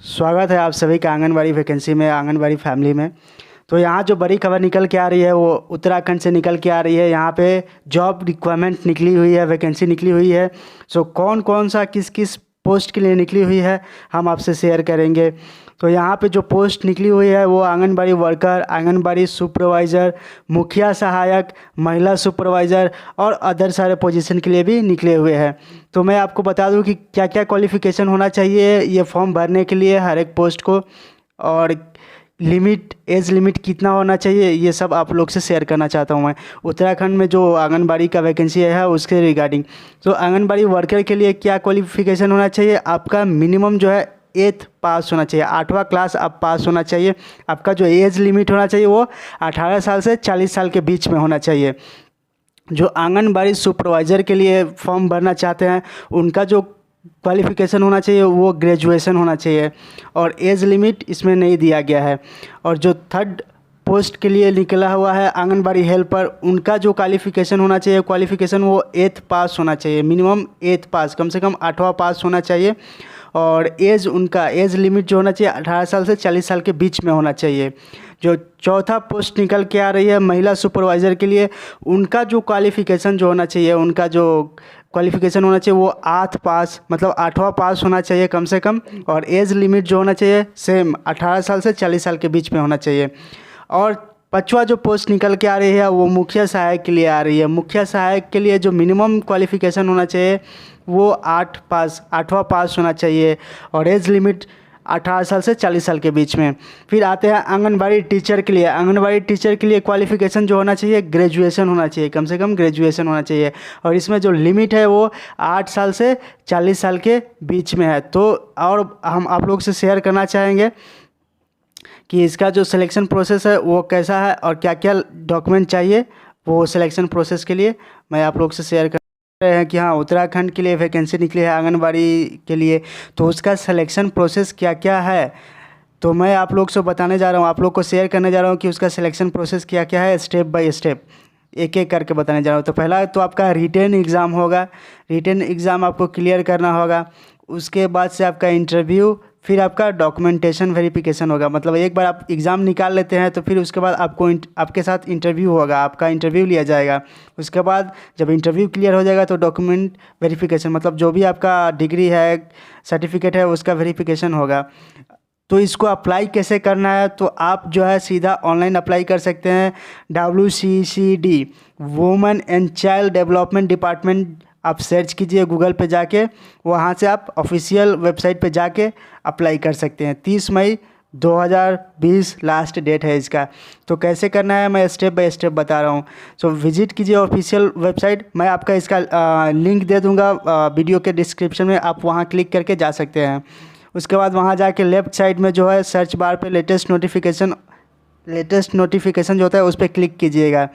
स्वागत है आप सभी का आंगनबाड़ी वैकेंसी में, आंगनबाड़ी फैमिली में। तो यहाँ जो बड़ी खबर निकल के आ रही है वो उत्तराखंड से निकल के आ रही है। यहाँ पे जॉब रिक्वायरमेंट निकली हुई है, वैकेंसी निकली हुई है। सो कौन कौन सा किस किस पोस्ट के लिए निकली हुई है हम आपसे शेयर करेंगे। तो यहाँ पे जो पोस्ट निकली हुई है वो आंगनबाड़ी वर्कर, आंगनबाड़ी सुपरवाइज़र, मुखिया सहायक, महिला सुपरवाइज़र और अदर सारे पोजीशन के लिए भी निकले हुए हैं। तो मैं आपको बता दूं कि क्या क्या क्वालिफ़िकेशन होना चाहिए ये फॉर्म भरने के लिए हर एक पोस्ट को, और एज लिमिट कितना होना चाहिए, ये सब आप लोग से शेयर करना चाहता हूँ मैं उत्तराखंड में जो आंगनबाड़ी का वैकेंसी है उसके रिगार्डिंग। तो आंगनबाड़ी वर्कर के लिए क्या क्वालिफ़िकेशन होना चाहिए, आपका मिनिमम जो है 8th पास होना चाहिए, 8वां क्लास आप पास होना चाहिए। आपका जो एज लिमिट होना चाहिए वो 18 साल से 40 साल के बीच में होना चाहिए। जो आंगनबाड़ी सुपरवाइज़र के लिए फॉर्म भरना चाहते हैं उनका जो क्वालिफ़िकेशन होना चाहिए वो ग्रेजुएशन होना चाहिए, और एज लिमिट इसमें नहीं दिया गया है। और जो थर्ड पोस्ट के लिए निकला हुआ है आंगनबाड़ी हेल्पर, उनका जो क्वालिफ़िकेशन होना चाहिए, क्वालिफ़िकेशन वो 8th पास होना चाहिए, मिनिमम 8th पास, कम से कम 8वां पास होना चाहिए। और उनका एज लिमिट जो होना चाहिए 18 साल से 40 साल के बीच में होना चाहिए। जो चौथा पोस्ट निकल के आ रही है महिला सुपरवाइज़र के लिए, उनका जो क्वालिफ़िकेशन जो होना चाहिए, उनका जो क्वालिफ़िकेशन होना चाहिए वो 8th पास, मतलब 8वां पास होना चाहिए कम से कम। और एज लिमिट जो होना चाहिए सेम 18 साल से 40 साल के बीच में होना चाहिए। और पांचवा जो पोस्ट निकल के आ रही है वो मुखिया सहायक के लिए आ रही है। मुखिया सहायक के लिए जो मिनिमम क्वालिफ़िकेशन होना चाहिए वो 8वां पास होना चाहिए, और एज लिमिट 18 साल से 40 साल के बीच में। फिर आते हैं आंगनबाड़ी टीचर के लिए। आंगनबाड़ी टीचर के लिए क्वालिफ़िकेशन जो होना चाहिए ग्रेजुएशन होना चाहिए, कम से कम ग्रेजुएशन होना चाहिए। और इसमें जो लिमिट है वो 8 साल से 40 साल के बीच में है। तो और हम आप लोग से शेयर करना चाहेंगे कि इसका जो सिलेक्शन प्रोसेस है वो कैसा है और क्या क्या डॉक्यूमेंट चाहिए। वो सिलेक्शन प्रोसेस के लिए मैं आप लोग से शेयर कर रहे हैं कि हाँ, उत्तराखंड के लिए वैकेंसी निकली है आंगनबाड़ी के लिए, तो उसका सिलेक्शन प्रोसेस क्या क्या है तो मैं आप लोग से बताने जा रहा हूँ, आप लोग को शेयर करने जा रहा हूँ कि उसका सिलेक्शन प्रोसेस क्या क्या है, स्टेप बाय स्टेप एक एक करके बताने जा रहा हूँ। तो पहला तो आपका रिटेन एग्ज़ाम होगा, रिटेन एग्ज़ाम आपको क्लियर करना होगा। उसके बाद से आपका इंटरव्यू, फिर आपका डॉक्यूमेंटेशन वेरिफिकेशन होगा। मतलब एक बार आप एग्ज़ाम निकाल लेते हैं तो फिर उसके बाद आपके साथ इंटरव्यू होगा, आपका इंटरव्यू लिया जाएगा। उसके बाद जब इंटरव्यू क्लियर हो जाएगा तो डॉक्यूमेंट वेरिफिकेशन, मतलब जो भी आपका डिग्री है, सर्टिफिकेट है, उसका वेरिफिकेशन होगा। तो इसको अप्लाई कैसे करना है, तो आप जो है सीधा ऑनलाइन अप्लाई कर सकते हैं। WCCD women and child development department आप सर्च कीजिए गूगल पे जाके, वहाँ से आप ऑफिशियल वेबसाइट पे जाके अप्लाई कर सकते हैं। 30 मई 2020 लास्ट डेट है इसका। तो कैसे करना है मैं स्टेप बाय स्टेप बता रहा हूँ। सो विजिट कीजिए ऑफिशियल वेबसाइट, मैं आपका इसका लिंक दे दूँगा वीडियो के डिस्क्रिप्शन में, आप वहाँ क्लिक करके जा सकते हैं। उसके बाद वहाँ जाके लेफ़्ट साइड में जो है सर्च बार पे लेटेस्ट नोटिफिकेशन जो होता है उस पर क्लिक कीजिएगा।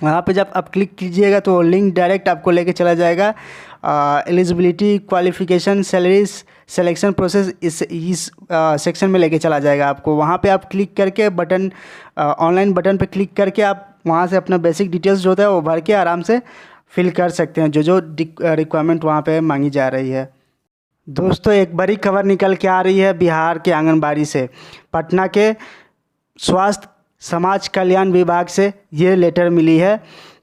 वहाँ पे जब आप क्लिक कीजिएगा तो लिंक डायरेक्ट आपको लेके चला जाएगा eligibility, qualification, salaries, selection process, इस सेक्शन में लेके चला जाएगा आपको। वहाँ पे आप क्लिक करके ऑनलाइन बटन पे क्लिक करके आप वहाँ से अपना बेसिक डिटेल्स जो होता है वो भर के आराम से फिल कर सकते हैं जो रिक्वायरमेंट वहाँ पे मांगी जा रही है। दोस्तों, एक बड़ी खबर निकल के आ रही है बिहार के आंगनबाड़ी से। पटना के स्वास्थ्य समाज कल्याण विभाग से ये लेटर मिली है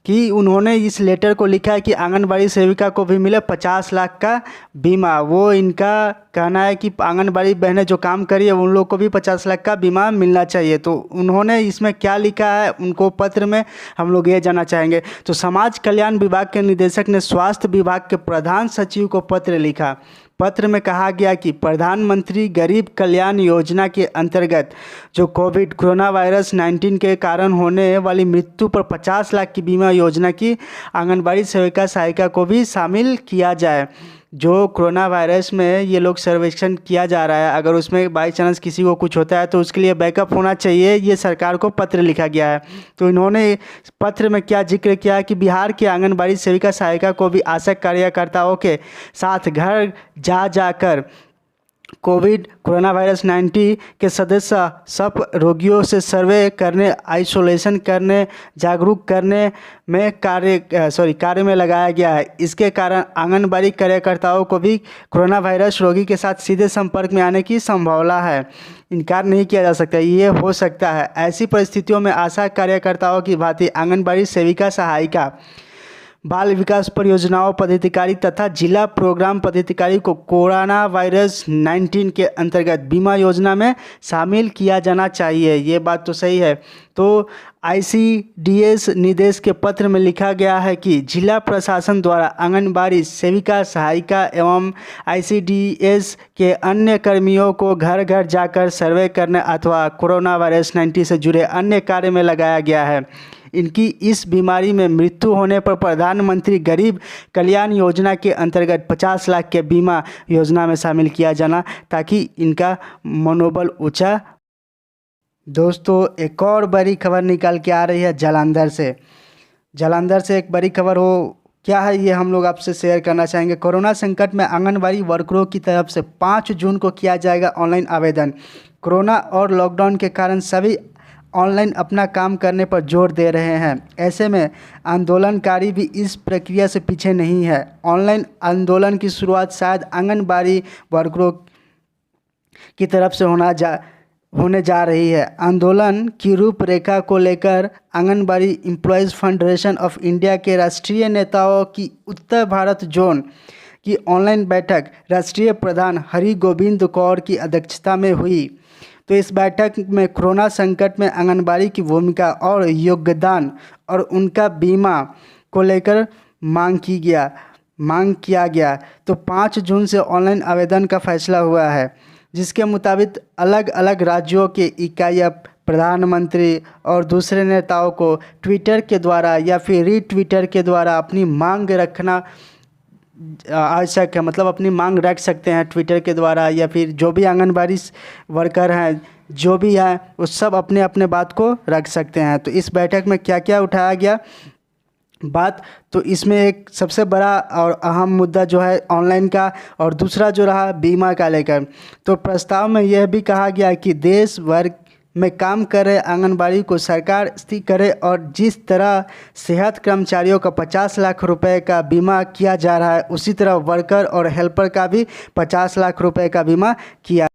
कि उन्होंने इस लेटर को लिखा है कि आंगनबाड़ी सेविका को भी मिले 50 लाख का बीमा। वो इनका कहना है कि आंगनबाड़ी बहनें जो काम करी है उन लोग को भी 50 लाख का बीमा मिलना चाहिए। तो उन्होंने इसमें क्या लिखा है उनको पत्र में हम लोग ये जानना चाहेंगे। तो समाज कल्याण विभाग के निदेशक ने स्वास्थ्य विभाग के प्रधान सचिव को पत्र लिखा। पत्र में कहा गया कि प्रधानमंत्री गरीब कल्याण योजना के अंतर्गत जो कोरोना वायरस 19 के कारण होने वाली मृत्यु पर 50 लाख की बीमा योजना की आंगनबाड़ी सेविका सहायिका को भी शामिल किया जाए। जो कोरोना वायरस में ये लोग सर्वेक्षण किया जा रहा है, अगर उसमें बाई चांस किसी को कुछ होता है तो उसके लिए बैकअप होना चाहिए, ये सरकार को पत्र लिखा गया है। तो इन्होंने पत्र में क्या जिक्र किया कि बिहार की आंगनबाड़ी सेविका सहायिका को भी आशा कार्यकर्ताओं के साथ घर जा जाकर कोरोना वायरस 19 के सदस्य सब रोगियों से सर्वे करने, आइसोलेशन करने, जागरूक करने में कार्य में लगाया गया है। इसके कारण आंगनबाड़ी कार्यकर्ताओं को भी कोरोना वायरस रोगी के साथ सीधे संपर्क में आने की संभावना है, इनकार नहीं किया जा सकता, ये हो सकता है। ऐसी परिस्थितियों में आशा कार्यकर्ताओं की भांति आंगनबाड़ी सेविका, सहायिका, बाल विकास परियोजनाओं पदाधिकारी तथा जिला प्रोग्राम पदाधिकारी को कोरोना वायरस 19 के अंतर्गत बीमा योजना में शामिल किया जाना चाहिए। ये बात तो सही है। तो ICDS निर्देश के पत्र में लिखा गया है कि जिला प्रशासन द्वारा आंगनबाड़ी सेविका, सहायिका एवं ICDS के अन्य कर्मियों को घर घर जाकर सर्वे करने अथवा कोरोना वायरस 19 से जुड़े अन्य कार्य में लगाया गया है। इनकी इस बीमारी में मृत्यु होने पर प्रधानमंत्री गरीब कल्याण योजना के अंतर्गत 50 लाख के बीमा योजना में शामिल किया जाना, ताकि इनका मनोबल ऊंचा। दोस्तों, एक और बड़ी खबर निकल के आ रही है जालंधर से एक बड़ी खबर हो क्या है, ये हम लोग आपसे शेयर करना चाहेंगे। कोरोना संकट में आंगनबाड़ी वर्करों की तरफ से 5 जून को किया जाएगा ऑनलाइन आवेदन। कोरोना और लॉकडाउन के कारण सभी ऑनलाइन अपना काम करने पर जोर दे रहे हैं। ऐसे में आंदोलनकारी भी इस प्रक्रिया से पीछे नहीं है। ऑनलाइन आंदोलन की शुरुआत शायद आंगनबाड़ी वर्करों की तरफ से होने जा रही है। आंदोलन की रूपरेखा को लेकर anganwadi employees federation of India के राष्ट्रीय नेताओं की उत्तर भारत जोन की ऑनलाइन बैठक राष्ट्रीय प्रधान हरि गोविंद कौर की अध्यक्षता में हुई। तो इस बैठक में कोरोना संकट में आंगनबाड़ी की भूमिका और योगदान और उनका बीमा को लेकर मांग किया गया। तो 5 जून से ऑनलाइन आवेदन का फैसला हुआ है, जिसके मुताबिक अलग अलग राज्यों के इकाइयाँ प्रधानमंत्री और दूसरे नेताओं को ट्विटर के द्वारा या फिर रीट्विटर के द्वारा अपनी मांग रखना आवश्यक है। मतलब अपनी मांग रख सकते हैं ट्विटर के द्वारा, या फिर जो भी आंगनबाड़ी वर्कर हैं जो भी हैं वो सब अपने अपने बात को रख सकते हैं। तो इस बैठक में क्या क्या उठाया गया बात, तो इसमें एक सबसे बड़ा और अहम मुद्दा जो है ऑनलाइन का, और दूसरा जो रहा बीमा का लेकर। तो प्रस्ताव में यह भी कहा गया कि देश भर में काम कर रहे आंगनबाड़ी को सरकार स्थिर करे, और जिस तरह सेहत कर्मचारियों का 50 लाख रुपए का बीमा किया जा रहा है, उसी तरह वर्कर और हेल्पर का भी 50 लाख रुपए का बीमा किया